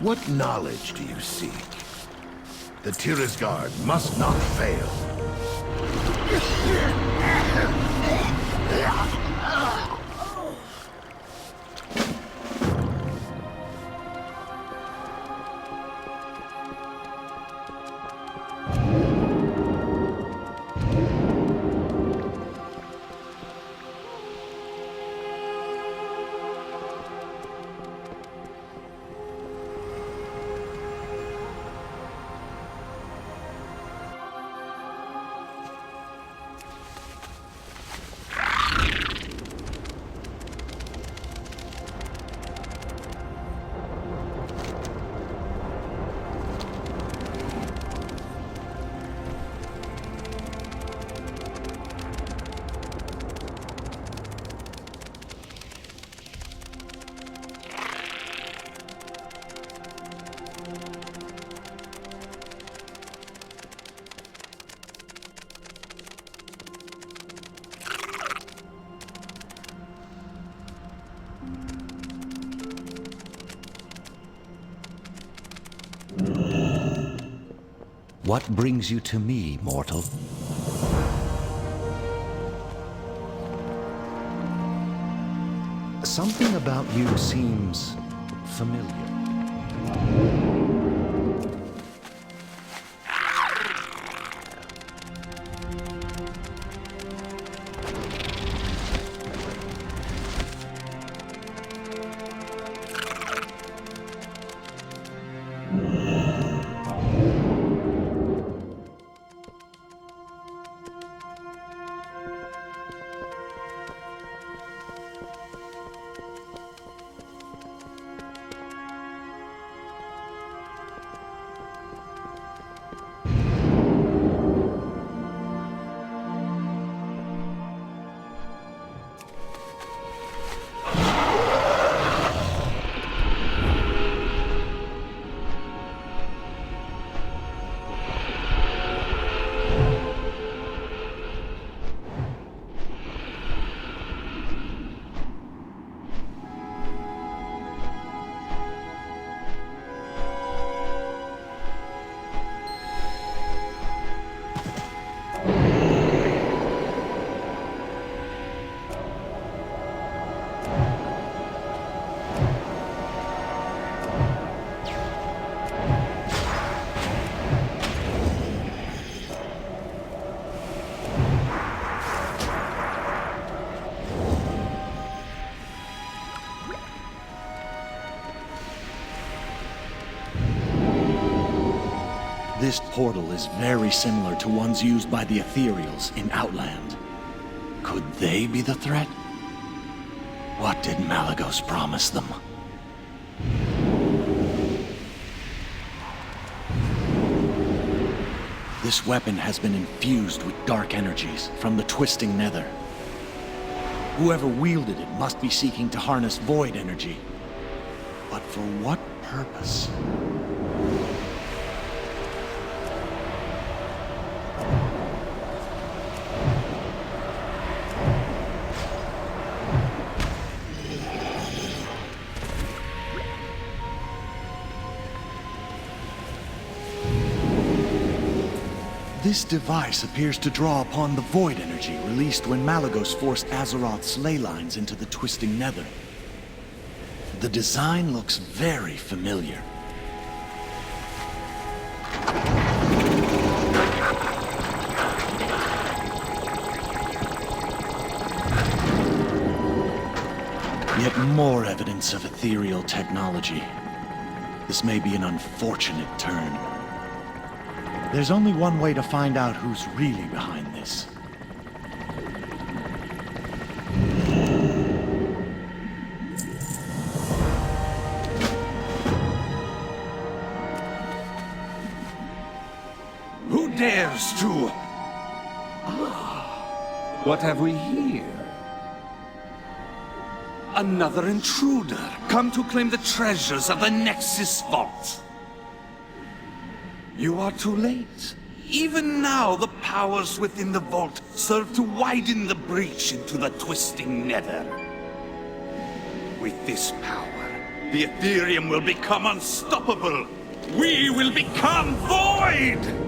What knowledge do you seek? The Tirisgard must not fail. What brings you to me, mortal? Something about you seems familiar. This portal is very similar to ones used by the Ethereals in Outland. Could they be the threat? What did Malagos promise them? This weapon has been infused with dark energies from the twisting nether. Whoever wielded it must be seeking to harness void energy. But for what purpose? This device appears to draw upon the void energy released when Malagos forced Azeroth's ley lines into the twisting nether. The design looks very familiar. Yet more evidence of ethereal technology. This may be an unfortunate turn. There's only one way to find out who's really behind this. Who dares to... What have we here? Another intruder, come to claim the treasures of the Nexus Vault. You are too late. Even now, the powers within the vault serve to widen the breach into the twisting nether. With this power, the Ethereum will become unstoppable. We will become void!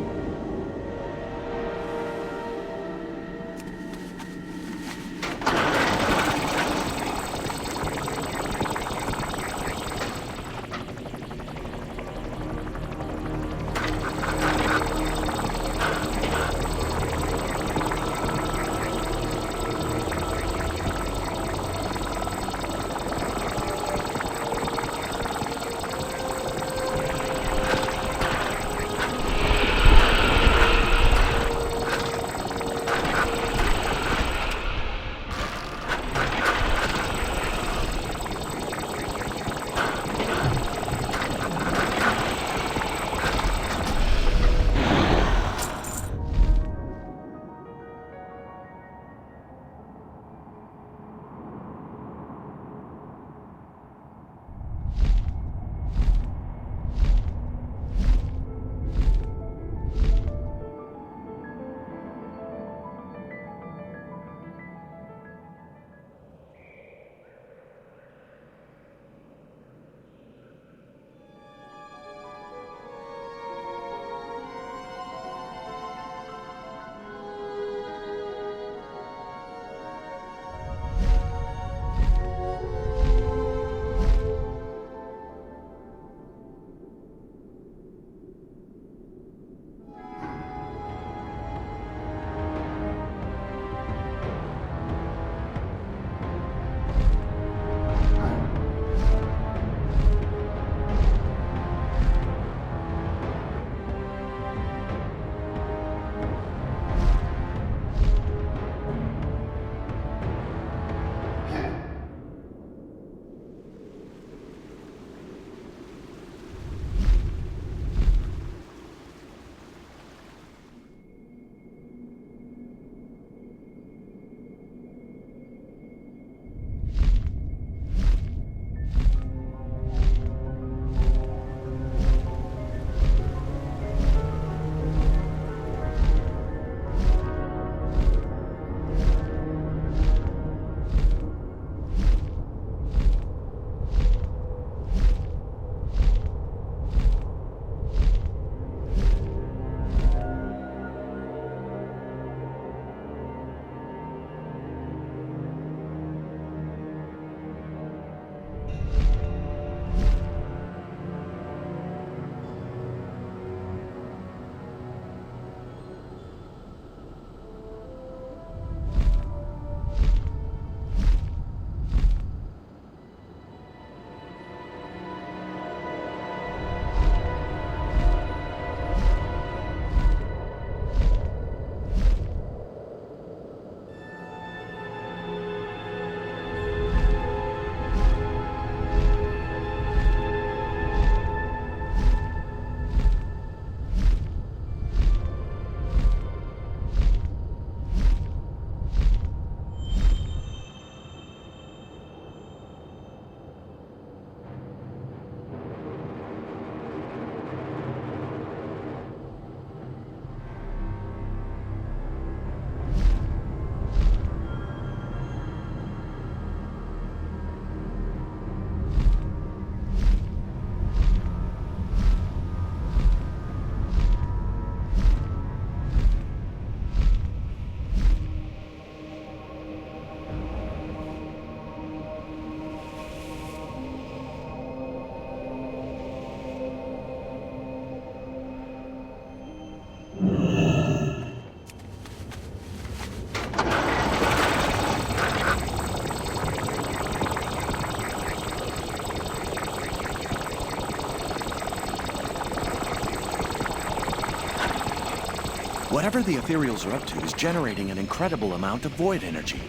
Whatever the Ethereals are up to is generating an incredible amount of void energy.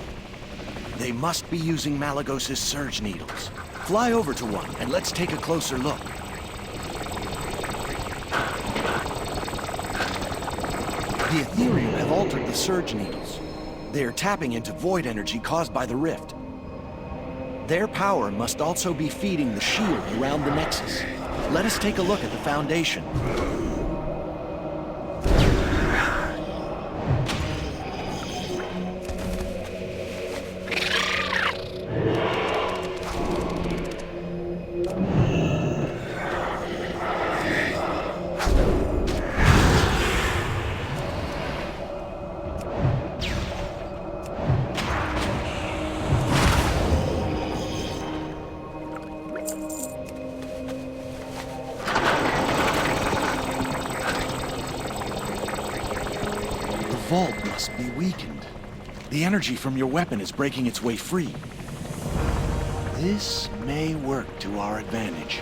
They must be using Malagos' surge needles. Fly over to one and let's take a closer look. The Ethereum have altered the surge needles. They are tapping into void energy caused by the rift. Their power must also be feeding the shield around the Nexus. Let us take a look at the Foundation. vault must be weakened. The energy from your weapon is breaking its way free. This may work to our advantage.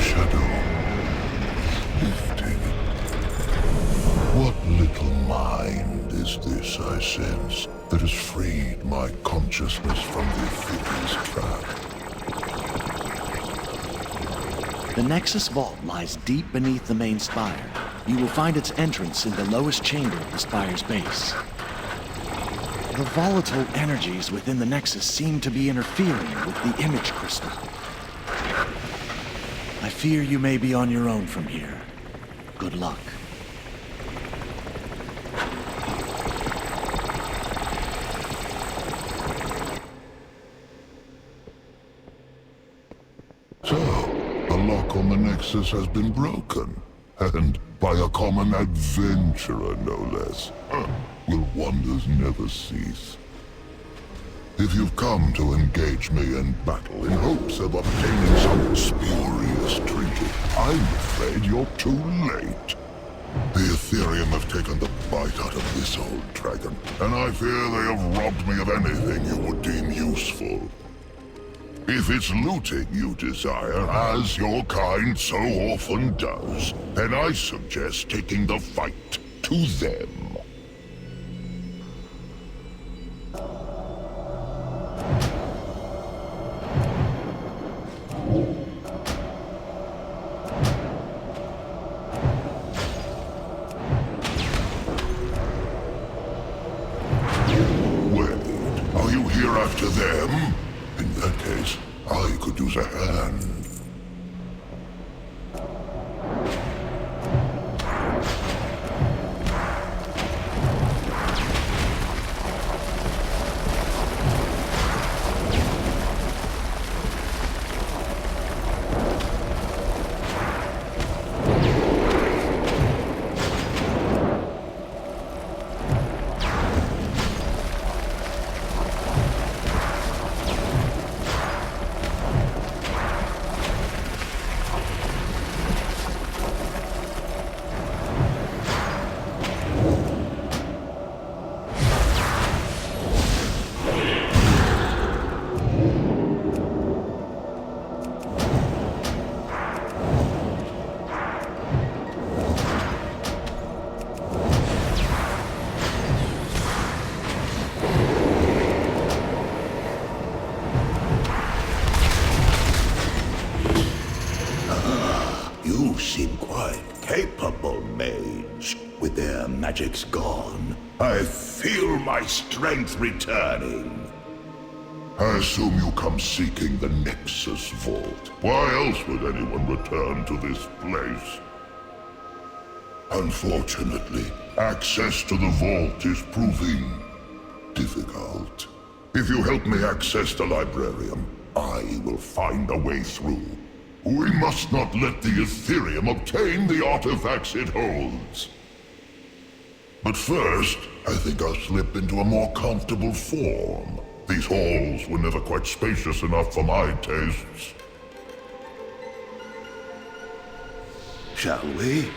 shadow lifting. What little mind is this I sense that has freed my consciousness from the Ethereal's trap? The Nexus Vault lies deep beneath the main spire. You will find its entrance in the lowest chamber of the spire's base. The volatile energies within the Nexus seem to be interfering with the image crystal. I fear you may be on your own from here. Good luck. So, the lock on the Nexus has been broken. And by a common adventurer, no less. Will wonders never cease? If you've come to engage me in battle in hopes of obtaining some spurious trinket, I'm afraid you're too late. The Ethereum have taken the bite out of this old dragon, and I fear they have robbed me of anything you would deem useful. If it's looting you desire, as your kind so often does, then I suggest taking the fight to them. Wait, are you here after them? In that case, I could use a hand. You seem quite capable, mage. With their magics gone, I feel my strength returning. I assume you come seeking the Nexus Vault. Why else would anyone return to this place? Unfortunately, access to the vault is proving difficult. If you help me access the librarium, I will find a way through. We must not let the Ethereum obtain the artifacts it holds. But first, I think I'll slip into a more comfortable form. These halls were never quite spacious enough for my tastes. Shall we?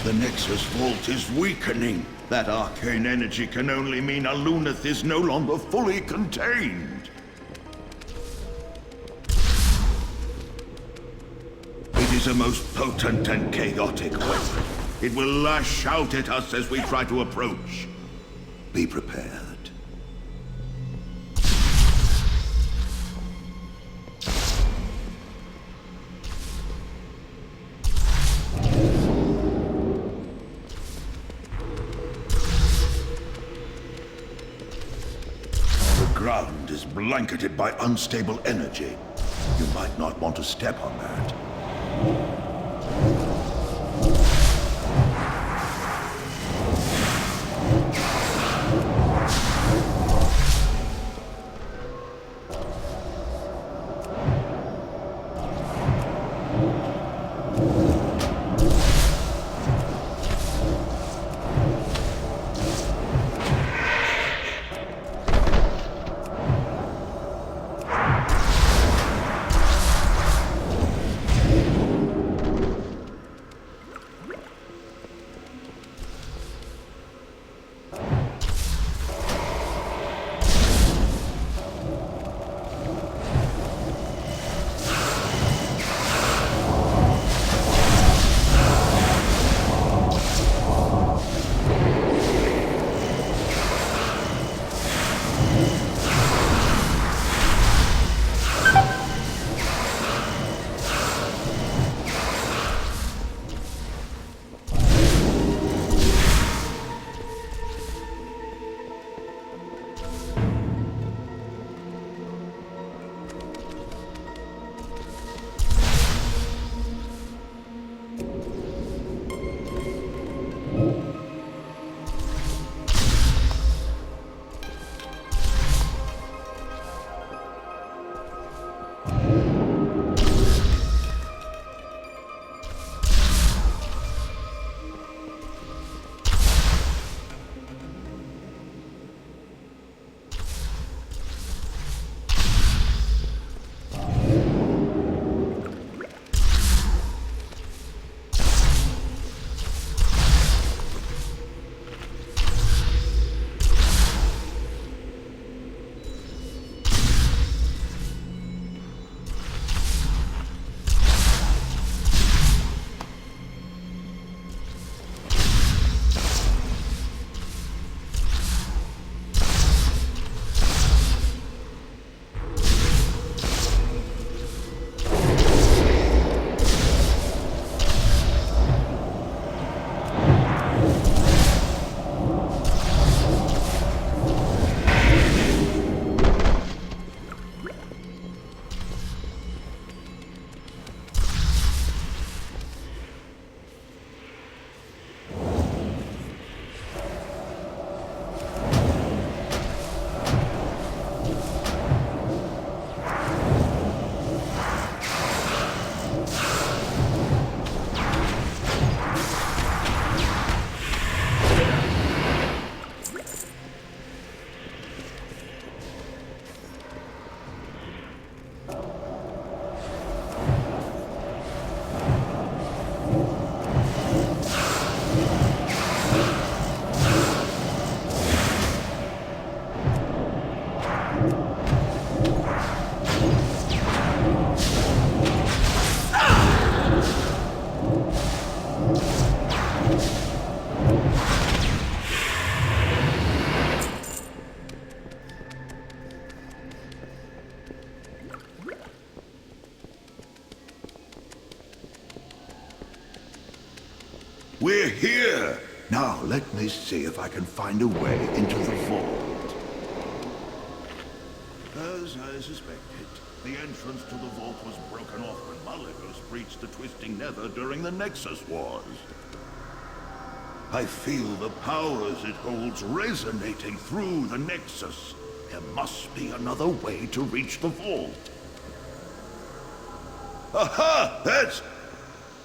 The Nexus Vault is weakening. That arcane energy can only mean a Luneth is no longer fully contained. It is a most potent and chaotic weapon. It will lash out at us as we try to approach. Be prepared. The ground is blanketed by unstable energy. You might not want to step on that. We're here! Now let me see if I can find a way into the vault. As I suspected, the entrance to the vault was broken off when Malygos breached the Twisting Nether during the Nexus Wars. I feel the powers it holds resonating through the Nexus. There must be another way to reach the vault. Aha! That's...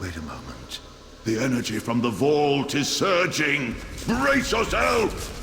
Wait a moment. The energy from the vault is surging! Brace yourself!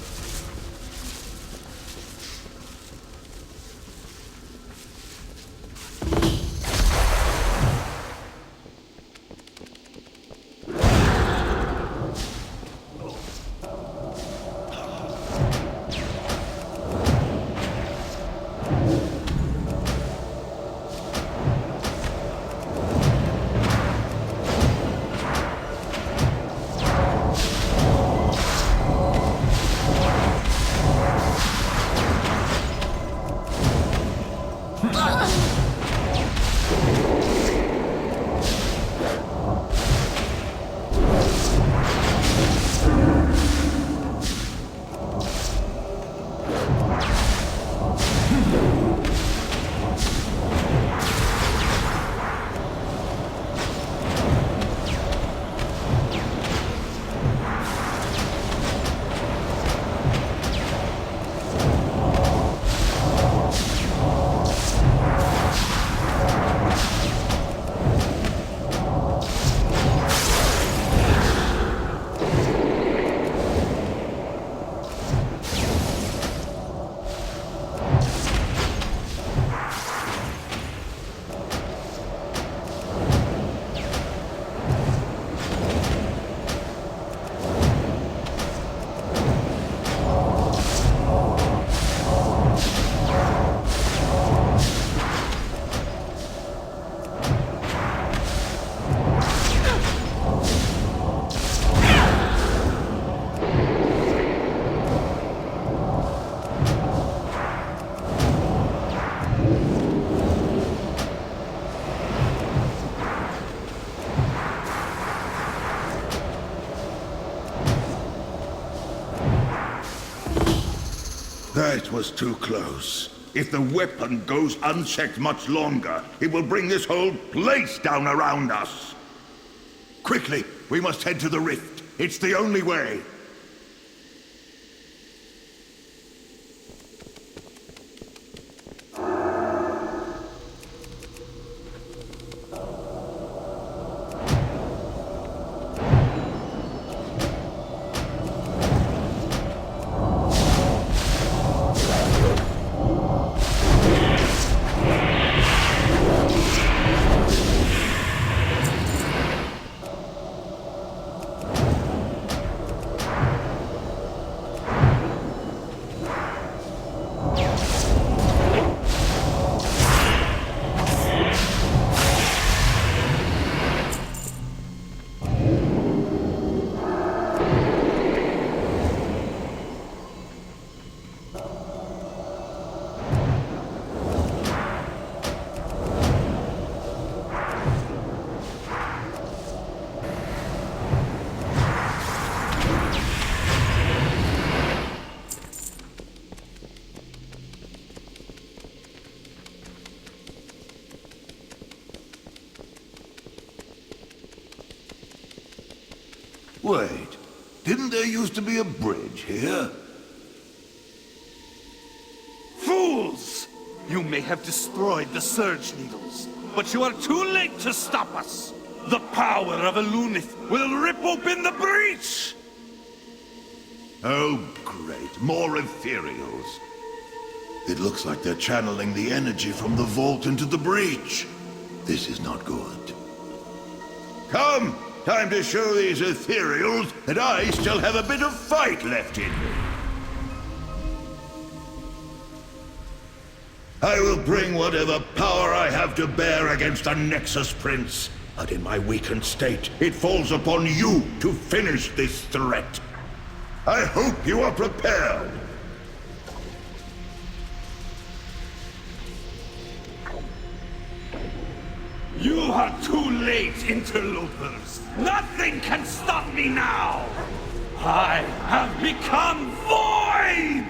That was too close. If the weapon goes unchecked much longer, it will bring this whole place down around us. Quickly, we must head to the rift. It's the only way. Wait, didn't there used to be a bridge here? Fools! You may have destroyed the Surge Needles, but you are too late to stop us! The power of Elunith will rip open the breach! Oh, great. More ethereals. It looks like they're channeling the energy from the vault into the breach. This is not good. Come! Time to show these ethereals that I still have a bit of fight left in me. I will bring whatever power I have to bear against the Nexus Prince. But in my weakened state, it falls upon you to finish this threat. I hope you are prepared. You are too late, interlopers. Nothing can stop me now. I have become void!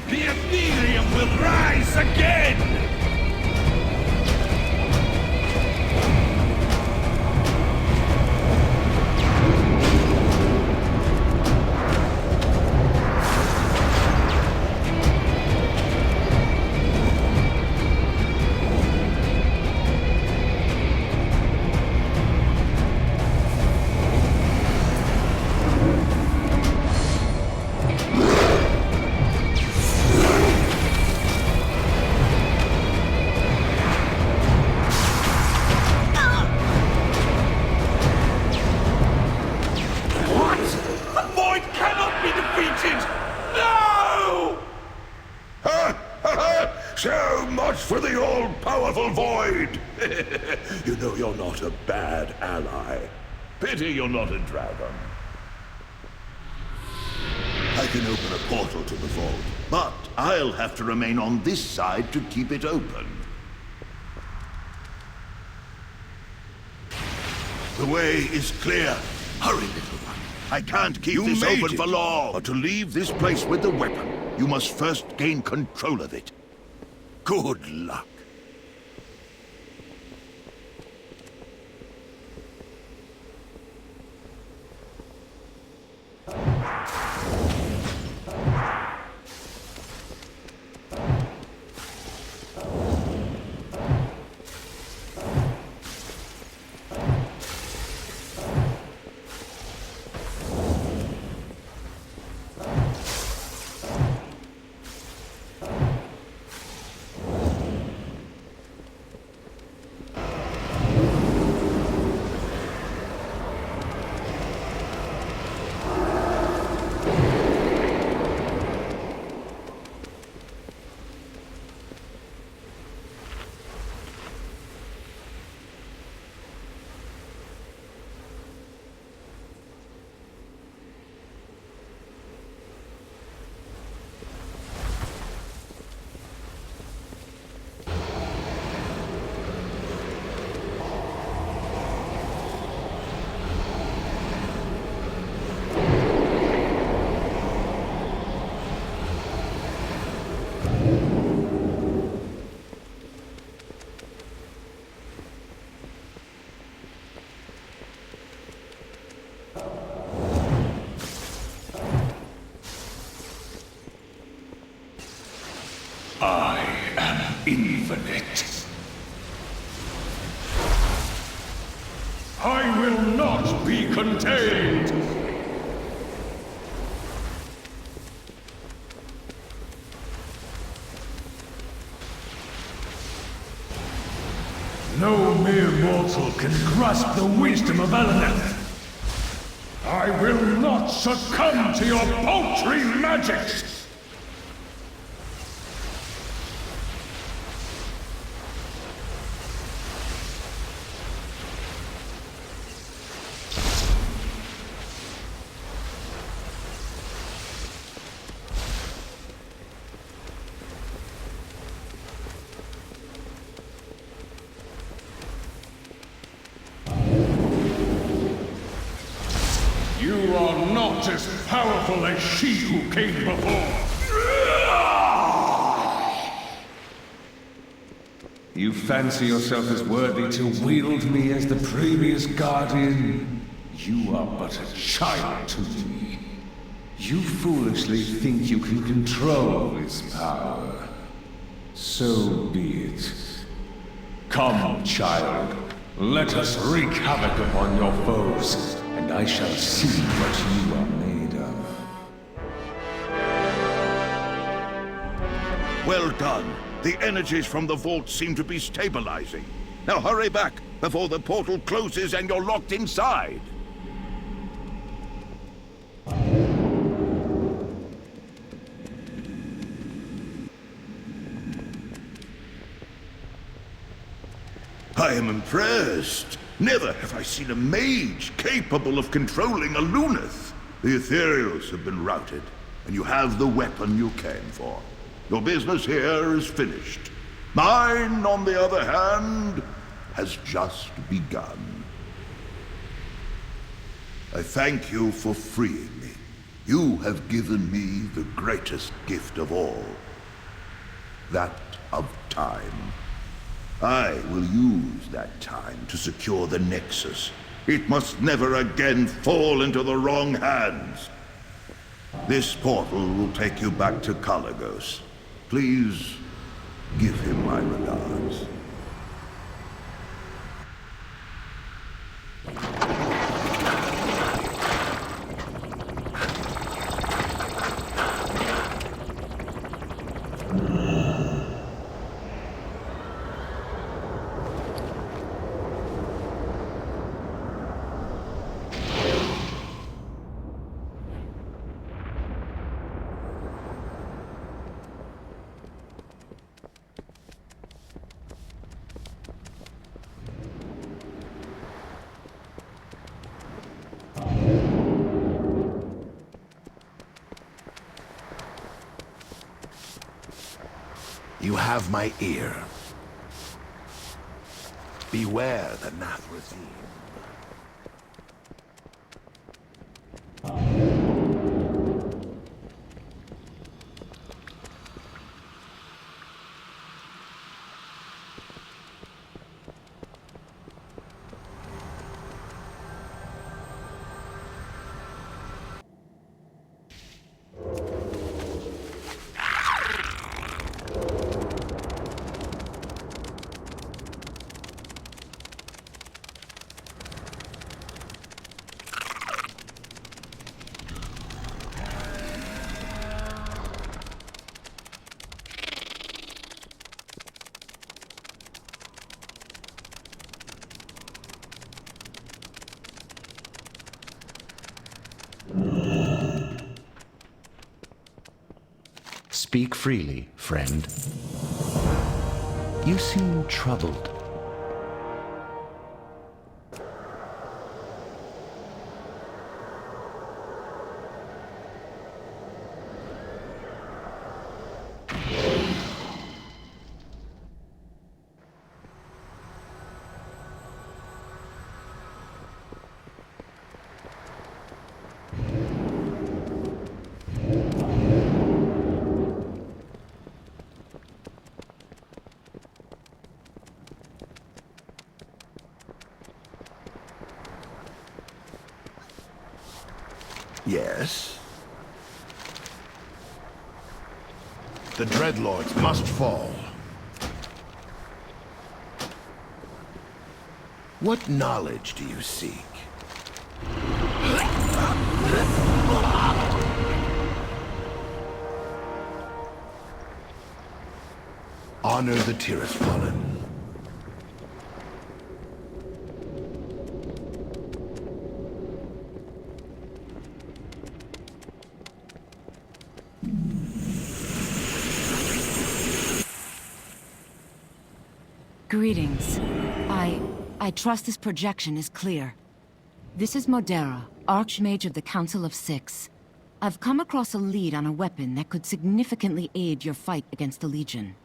The Ethereum will rise again! So much for the all-powerful Void! You know you're not a bad ally. Pity you're not a dragon. I can open a portal to the vault, but I'll have to remain on this side to keep it open. The way is clear. Hurry, little one. I can't keep this open for long. But to leave this place with the weapon, you must first gain control of it. Good luck. I am infinite. I will not be contained. No mere mortal can grasp the wisdom of Elena. I will not succumb to your paltry magics! You are not as powerful as she who came before. You fancy yourself as worthy to wield me as the previous guardian? You are but a child to me. You foolishly think you can control this power. So be it. Come, child. Let us wreak havoc upon your foes, and I shall see what you are made of. Well done. The energies from the vault seem to be stabilizing. Now hurry back before the portal closes and you're locked inside. I am impressed. Never have I seen a mage capable of controlling a Luneth. The Ethereals have been routed, and you have the weapon you came for. Your business here is finished. Mine, on the other hand, has just begun. I thank you for freeing me. You have given me the greatest gift of all. That of time. I will use that time to secure the Nexus. It must never again fall into the wrong hands. This portal will take you back to Kalagos. Please, give him my regards. You have my ear. Beware the Nathrazim. Speak freely, friend. You seem troubled. Yes? The Dreadlords must fall. What knowledge do you seek? Honor the Tirasfallen. Greetings. I trust this projection is clear. This is Modera, Archmage of the Council of Six. I've come across a lead on a weapon that could significantly aid your fight against the Legion.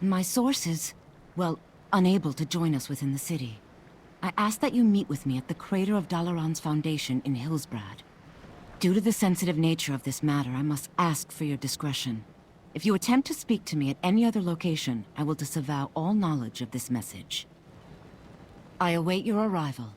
My source is, well, unable to join us within the city. I ask that you meet with me at the crater of Dalaran's foundation in Hillsbrad. Due to the sensitive nature of this matter, I must ask for your discretion. If you attempt to speak to me at any other location, I will disavow all knowledge of this message. I await your arrival.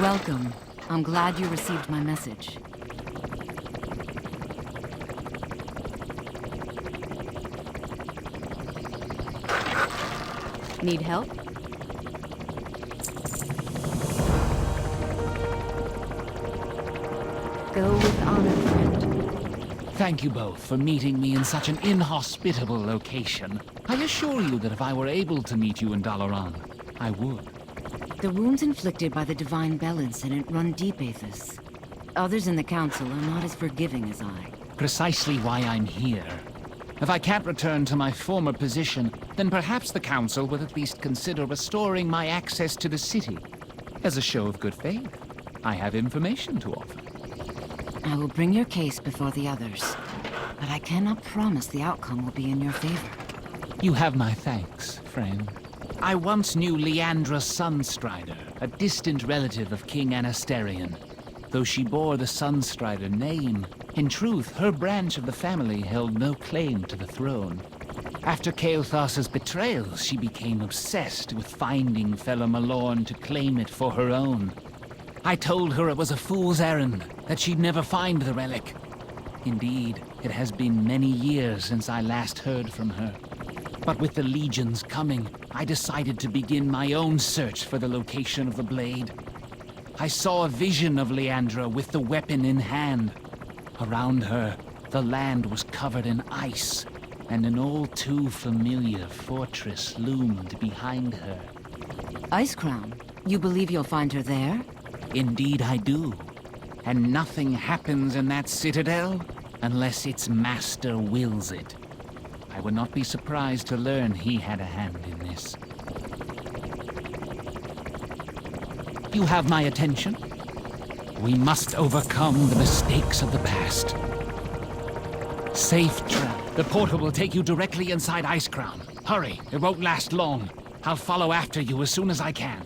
Welcome. I'm glad you received my message. Need help? Go with honor, friend. Thank you both for meeting me in such an inhospitable location. I assure you that if I were able to meet you in Dalaran, I would. The wounds inflicted by the Divine Bell incident run deep, Aethys. Others in the Council are not as forgiving as I. Precisely why I'm here. If I can't return to my former position, then perhaps the Council would at least consider restoring my access to the city. As a show of good faith, I have information to offer. I will bring your case before the others, but I cannot promise the outcome will be in your favor. You have my thanks, friend. I once knew Leandra Sunstrider, a distant relative of King Anasterion. Though she bore the Sunstrider name, in truth, her branch of the family held no claim to the throne. After Kael'thas's betrayal, she became obsessed with finding fellow Malorn to claim it for her own. I told her it was a fool's errand, that she'd never find the relic. Indeed, it has been many years since I last heard from her. But with the legions coming, I decided to begin my own search for the location of the blade. I saw a vision of Leandra with the weapon in hand. Around her, the land was covered in ice, and an all too familiar fortress loomed behind her. Icecrown? You believe you'll find her there? Indeed I do. And nothing happens in that citadel unless its master wills it. I would not be surprised to learn he had a hand in this. You have my attention? We must overcome the mistakes of the past. Safe travel. The portal will take you directly inside Icecrown. Hurry, it won't last long. I'll follow after you as soon as I can.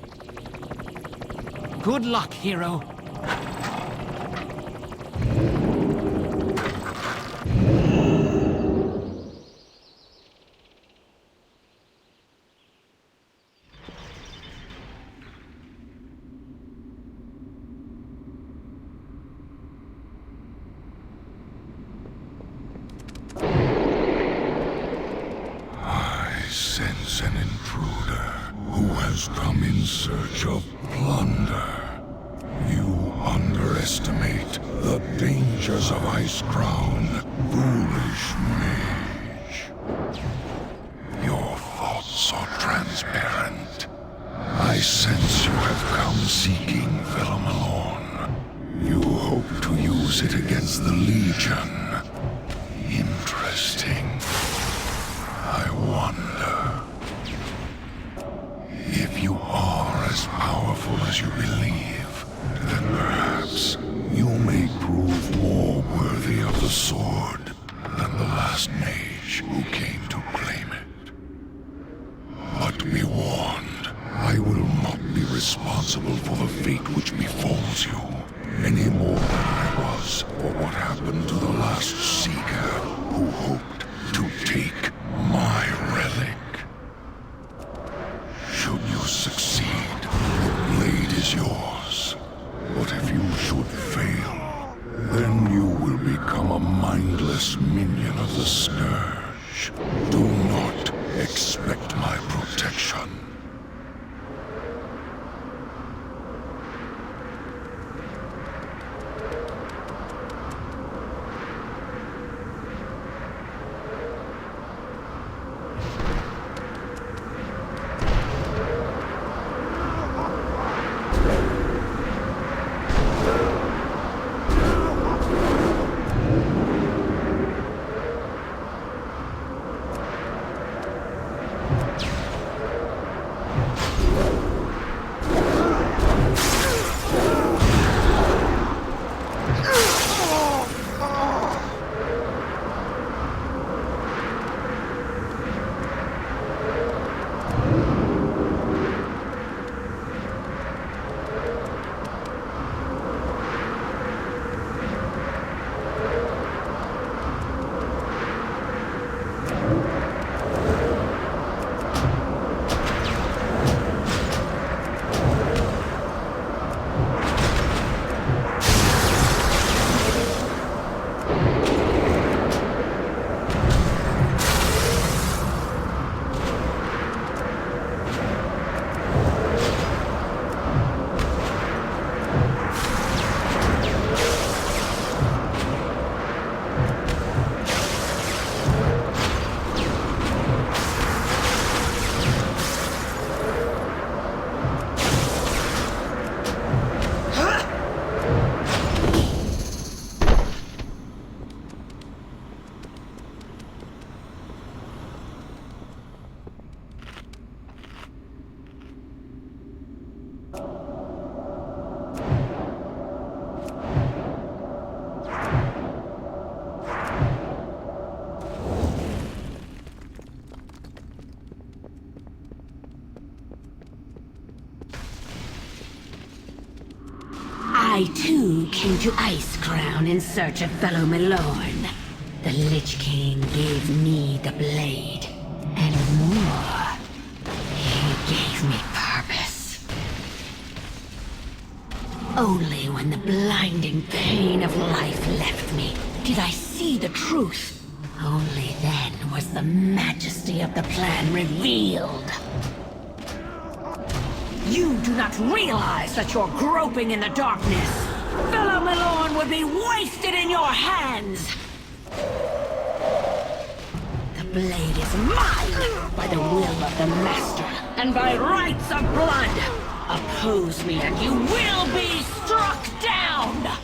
Good luck, hero. Sense an intruder who has come in search of plunder. You underestimate the dangers of Icecrown, foolish mage. Your thoughts are transparent. I sense you have come seeking Velamalorn. You hope to use it against the Legion. Interesting. I wonder if you are as powerful as you believe, then perhaps you may prove more worthy of the sword than the last mage who came to claim it. But be warned, I will not be responsible for the fate which befalls you, any more than I was for what happened to the last Seeker who hoped to take my relic. Should you succeed, the blade is yours. But if you should fail, then you will become a mindless minion of the Scourge. Do not expect my protection. I too came to Icecrown in search of fellow Milorn. The Lich King gave me the blade, and more. He gave me purpose. Only when the blinding pain of life left me did I see the truth. Only then was the majesty of the plan revealed. You do not realize that you're groping in the darkness. Fellow Milorn would be wasted in your hands. The blade is mine by the will of the Master and by rights of blood. Oppose me and you will be struck down.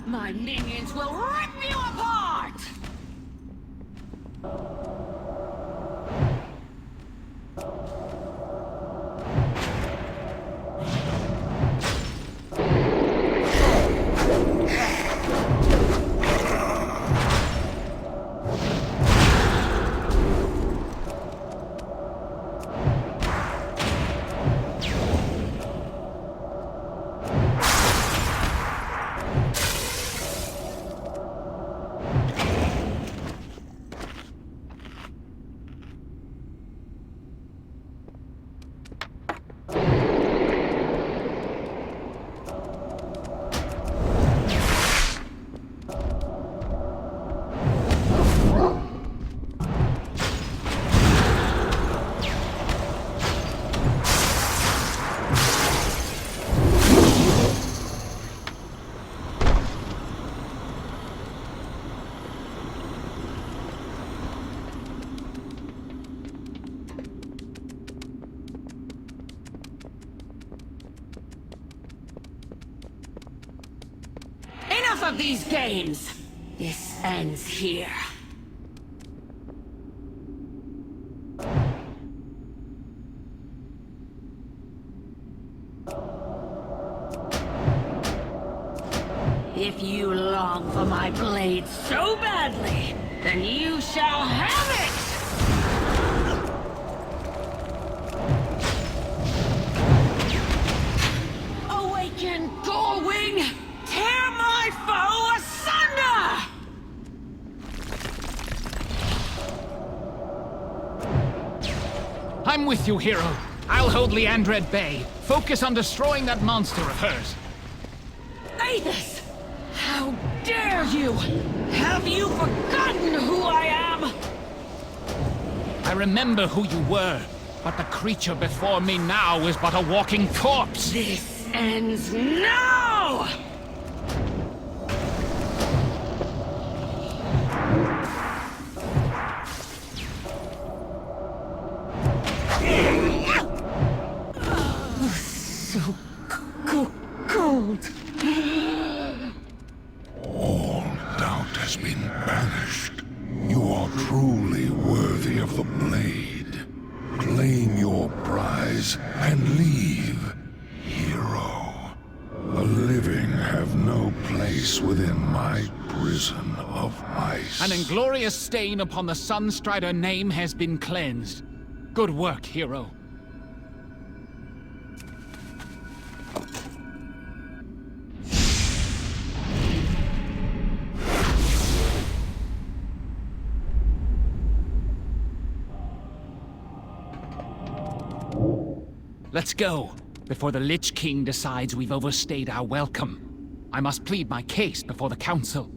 My minions will rip you apart! Enough of these games! This ends here. If you long for my blade so badly, then you shall have it! I'm with you, hero. I'll hold Leandra at bay. Focus on destroying that monster of hers. Aethys! How dare you! Have you forgotten who I am? I remember who you were, but the creature before me now is but a walking corpse. This ends now! So cold. All doubt has been banished. You are truly worthy of the blade. Claim your prize and leave, hero. The living have no place within my prison of ice. An inglorious stain upon the Sunstrider name has been cleansed. Good work, hero. Let's go, before the Lich King decides we've overstayed our welcome. I must plead my case before the Council.